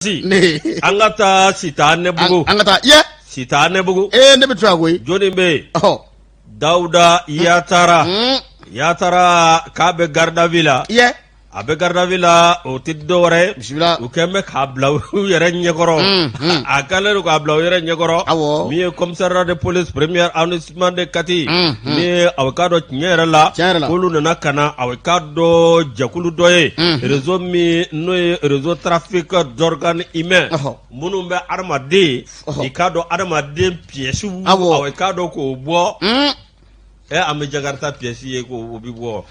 Angata sitane bugu. Angata yeah. Sitane bugu. Ne betra goy. Joni be. Oh. Daouda Yattara. Yattara kabe garda villa. Yeah. Abe garda villa o tiddore. Bismillah. Ukeme kabla yere nyekoro. Akale ko kabla yere nyekoro. Awo. Mi commissaire de police premier arrondissement de Kati. Mi awakado nyera la. Kulu nana kana awakado jakulu doye. Réseau mi no réseau trafic d'organes humains. Munumbe armade. Ikado armade pièce awakado ko bo. Ame jagarta pièce ye ko obibo.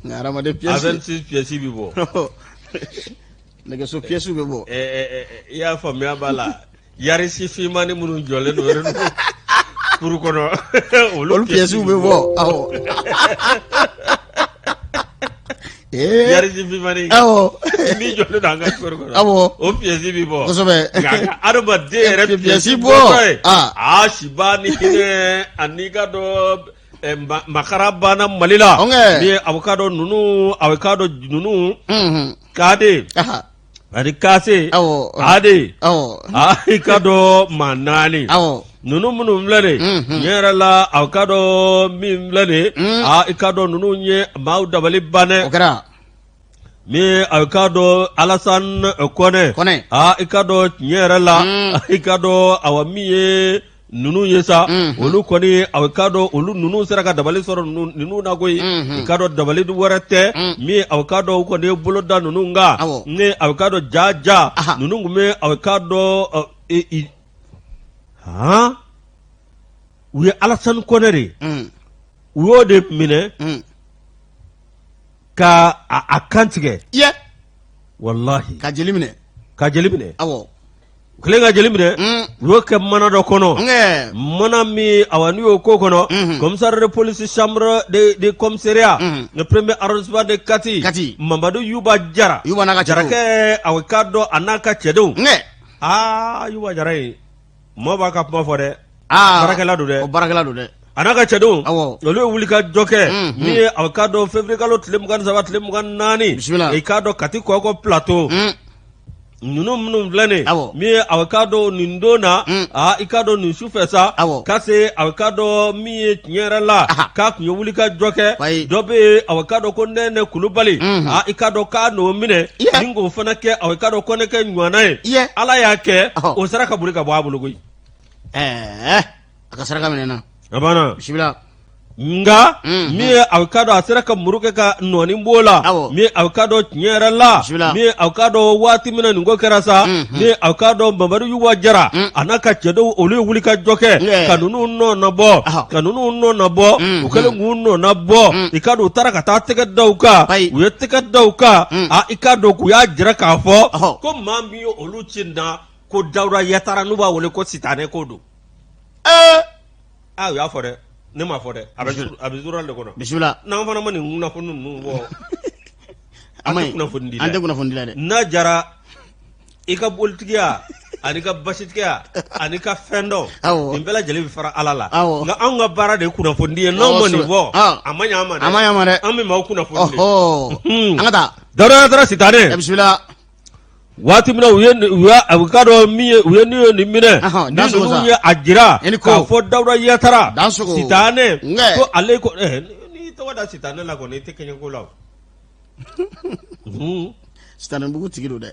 Arama de pièces. 26 pièces bibo. Nega so pièces bibo. Ya famia bala. Yari si fimani munu jole no reno. Pour kono. Olu pièces bibo. Awo. Yari si fimani. Awo. Ni jole danga pour kono. Awo. O pièces bibo. Kosobe. Arama de re pièces bibo. Ah shibani hine aniga do makarabana malila ni avocado nunu kade ani kase ade avocado manani nunu munu mlane nyera la avocado mi mlane avocado nunu nye mau dabali bane okara mi avocado alasan kone avocado nyera la avocado awamiye nunu yesa olu koni avocado olu nunu seraka dabali soro nunu na goyi avocado dabali du warate mi avocado koni bolo da nunu nga ne avocado jaja nunu ngume avocado uye alasan konere uyo de mine ka akantige ye wallahi ka jelimine awo Klenga jelimine woke mana do kono mana mi awani ko kono commissaire de police chambre de commissariat le premier arrondissement de Kati Mamadou Yuba Jara naka jarake awakado anaka chedo Yuba Jara mo ba ka mo fode barakala do de anaka chedo lo wulika joke mi awakado février kalo tlemgan sabat tlemgan nani e kado Kati ko plateau nunu munu vlane mi avocado nindona ikado ni sufesa kase avocado mi nyera la ka kunyo wulika joke dobe avocado ko nene kulubali ikado ka no mine ningo fana ke avocado ko ne ke nywana ala yake o saraka bulika bo abulugo akasaraka menena abana bismillah nga mi avocado asiraka muruke ka noni mbola mi avocado nyera la mi avocado wati mina ningo kerasa mi avocado Mamadou Yuba Jara anaka chedo olu wulika joke kanunu no na bo ukele nguno na bo ikado taraka ta teke dauka uye teke dauka ikado ku ya jira ka fo ko mami olu chinda ko Daouda Yattara nuba wole ko sitane ko do ya fore ne ma fode abezural de kono bismillah na fana mani nguna fonu nu wo amay ande kuna fondi la de na jara ika boltigia anika basitkia anika fendo imbela jeli fara alala nga anga bara de kuna fondi no mani wo amanya de ammi ma kuna fondi angata Daouda Yattara sitane bismillah wati mina uya avocado miye uye niyo ni mine ninu uye ajira ka fo Daouda Yattara sitane ko ale ko ni to wada sitane la ko ni tekenye ko law sitane bugu tigido de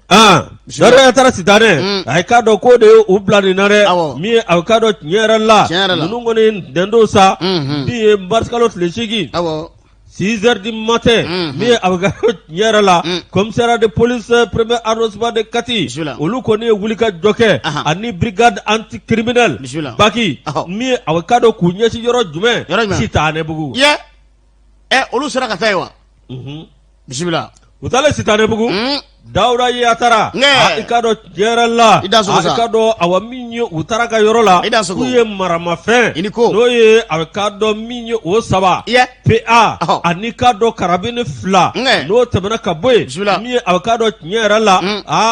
Daouda Yattara sitane ay kado ko de u blani nare mi avocado nyera la nunu ngoni dendo sa bi barskalo tleshigi 6 heures du matin, mi avocado nyera la commissaire de police premier arrondissement de Kati olu koni wulika joke ani brigade anti-criminel baki mi avocado kunyesi yoro jume sitane bugu olu sera ka taywa bismillah utale sitane bugu Daouda Yattara ikado nyera la ikado awaminyo utaraka yoro la kuye marama fe no ye avocado minyo o saba PA anikado karabine fla no temena kaboy mi avocado nyera la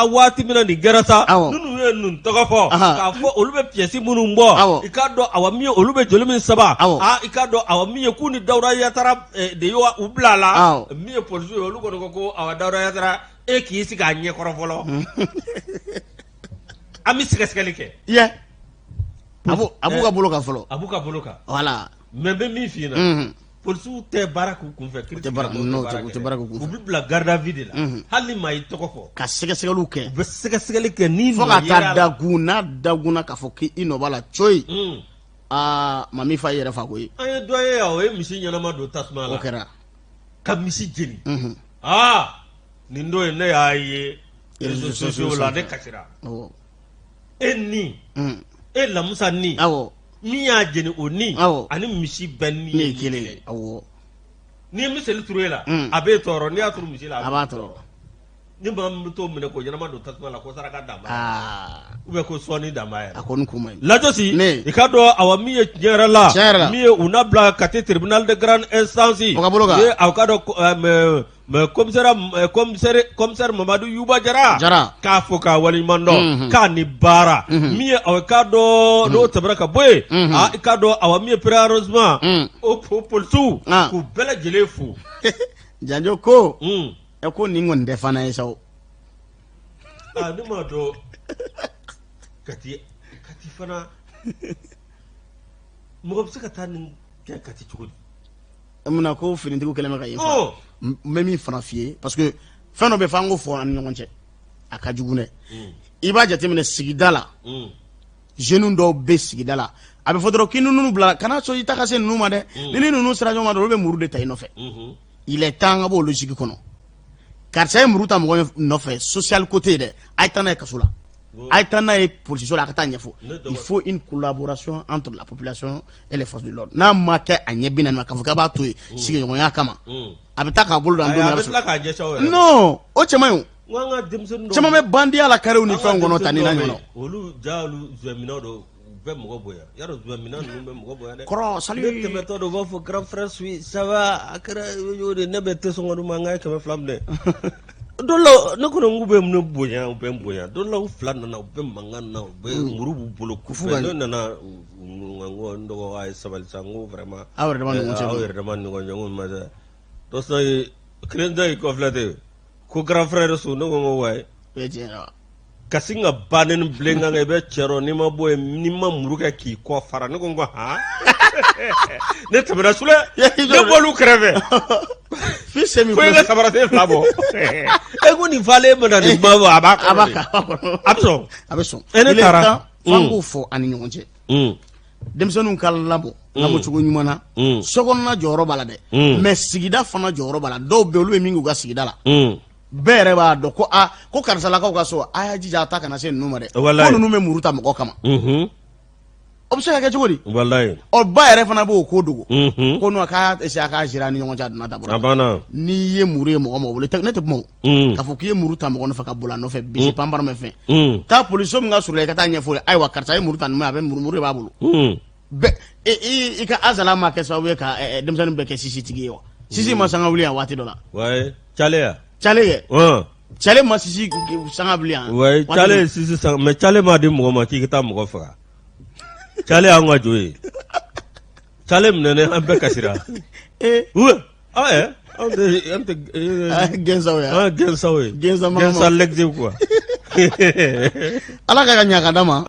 wati mina ni gerasa nunu ye nun togafo ka fo olube piesi munu mbo ikado awamiyo olube jolimi saba ikado awamiyo kuni Daouda Yattara de yo ublala mi police olugo ko Daouda Yattara e k'i sigi a ɲɛkɔrɔ fɔlɔ an bɛ sɛgɛsɛgɛli kɛ a b'u ka bolo kan fɔlɔ a b'u ka bolo kan voilà mais n bɛ min f'i ɲɛna polisiw tɛ baara k'u kunfɛ u tɛ baara k'u kunfɛ u bɛ bila garde à vue de la hali ni maa y'i tɔgɔ fɔ ka sɛgɛsɛgɛliw kɛ u bɛ sɛgɛsɛgɛli kɛ ni fo ka taa dagun n'a dagunna k'a fɔ k'i nɔ b'a la coyi mami fa yɛrɛ fa koyi an ye dɔ ye yan o ye misi ɲɛnama don tasuma la o kɛra ka misi jeni nin don ye ne y'a ye réseaux sociaux la ne kasira e ni e lamusa ni min y'a jeni o ni ani misi bɛɛ ni ye kelen ni miseli turu e la a b'e tɔɔrɔ n'i y'a turu misi la a b'a tɔɔrɔ ni maa min bɛ t'o minɛ ko ɲɛnama don tasuma la ko saraka dama ou bien ko sɔɔni dama yɛrɛ a kɔni kun man ɲi lajosi i ka dɔn awa min ye tiɲɛ yɛrɛ la min ye u n'a bila kati tribunal de grande instance o ka bolo kan aw ka dɔn commissaire Mamadu Yuba Jara k'a fɔ k'a waleɲuman dɔn k'a ni baara min ye aw ka dɔn n'o tɛmɛna ka bɔ yen i ka dɔn awa min ye pré-arrondissement o polisiw k'u bɛɛ lajɛlen fo janjo ko e ko nin kɔni tɛ fana ye sa o ne m'a dɔn kati fana mɔgɔ bɛ se ka taa nin kɛ kati cogo di munna ko finitigiw kɛlen bɛ ka yen fa n bɛ min fana f'i ye parce que fɛn dɔ bɛ fɔ an k'o fɔ an ni ɲɔgɔn cɛ a ka jugu dɛ i b'a jateminɛ sigida la jeunes dɔw bɛ sigida la a bɛ fɔ dɔrɔn k'i ninnu bila kana sɔn i ta ka se ninnu ma dɛ ni ninnu sera ɲɔgɔn ma dɔrɔn olu bɛ muru de ta i nɔfɛ il est temps an ka bɔ olu sigi kɔnɔ karisa ye muru ta mɔgɔ nɔfɛ social côté dɛ a ye taa n'a ye kaso la a ye taa n'a ye police la a ka taa ɲɛfɔ il faut une collaboration entre la population et les forces de l'ordre n'a ma kɛ a ɲɛ bi naani ma k'a fɔ k'a b'a to yen sigiɲɔgɔnya kama a bɛ taa k'a bolo da an don min na non o cɛ man ɲi o caman bɛ bandiya la karew ni fɛnw kɔnɔ tan ni na ɲɔgɔn olu ja olu zɛminɛw don bɛ mɔgɔ bonya yarɔ zɛminɛ ninnu bɛ mɔgɔ bonya dɛ kɔrɔ salut ne tɛmɛtɔ dɔ b'a fɔ grand frère suis ça va a kɛra o de ne bɛ tɛ sɔn ka d'u ma an ka 200 minɛ dɔ la ne kɔni n k'u bɛ ne bonya u bɛ n bonya dɔ la u fila nana u bɛ mankan na u bɛ muru b'u bolo kufu ne nana n ko n dɔgɔ a ye sabali sa n ko vraiment aw yɛrɛ dama ni ɲɔgɔn cɛ aw yɛrɛ dama ni ɲɔgɔn cɛ n ko ma dɛ dɔ sɔrɔ ye kelen tɛ kɔfilɛ ten ko grand frère su ne ko n ko wayi kasi ka bannen ni bilen kan i bɛ cɛ dɔn n'i ma bɔ yen n'i ma muru kɛ k'i kɔ fara ne ko n ko han ne tɛmɛna sule ne bɔlu kɛrɛfɛ ko i ka samarasen fila bɔ e ko nin falen mana nin ba bɔ a b'a bɛ sɔn ne taara fan k'o fɔ ani ɲɔgɔn cɛ denmisɛnninw ka lamɔ cogo ɲuman na sokɔnɔna jɔyɔrɔ b'a la dɛ mais sigida fana jɔyɔrɔ b'a la dɔw bɛ olu bɛ min k'u ka sigida la bɛɛ yɛrɛ b'a dɔn ko ko karisalakaw ka so a y'a jija a ta kana se ninnu ma dɛ ko ninnu bɛ muru ta mɔgɔ kama o bɛ se ka kɛ cogo di ɔ ba yɛrɛ fana b'o ko dogo ko n'o k'a essayer a k'a jira ni ɲɔgɔn cɛ a donna dabɔra n'i ye muru ye mɔgɔ mɔgɔ bolo ne tɛ kuma o k'a fɔ k'i ye muru ta mɔgɔ nɔfɛ ka boli a nɔfɛ bisi panpara mɛ fɛn taa polisiso min ka surun i ka taa ɲɛfɔ ayiwa karisa ye muru ta nin ma a bɛ muru de b'a bolo i ka azala ma kɛ sababu ye ka denmisɛnnin bɛɛ kɛ sisi tigi ye wa sisi ma sanga wuli yan waati dɔ la cale kɛ cale ma sisi sanga wuli yan cale sisi sanga mais cale ma di mɔgɔ ma k'i ka taa mɔgɔ faga cale y'an ka jo ye cale minɛnen an bɛɛ kasira an tɛ gɛnsaw ye gɛnsaw ye gɛnsa l'exemple quoi ala ka ɲa ka d'a ma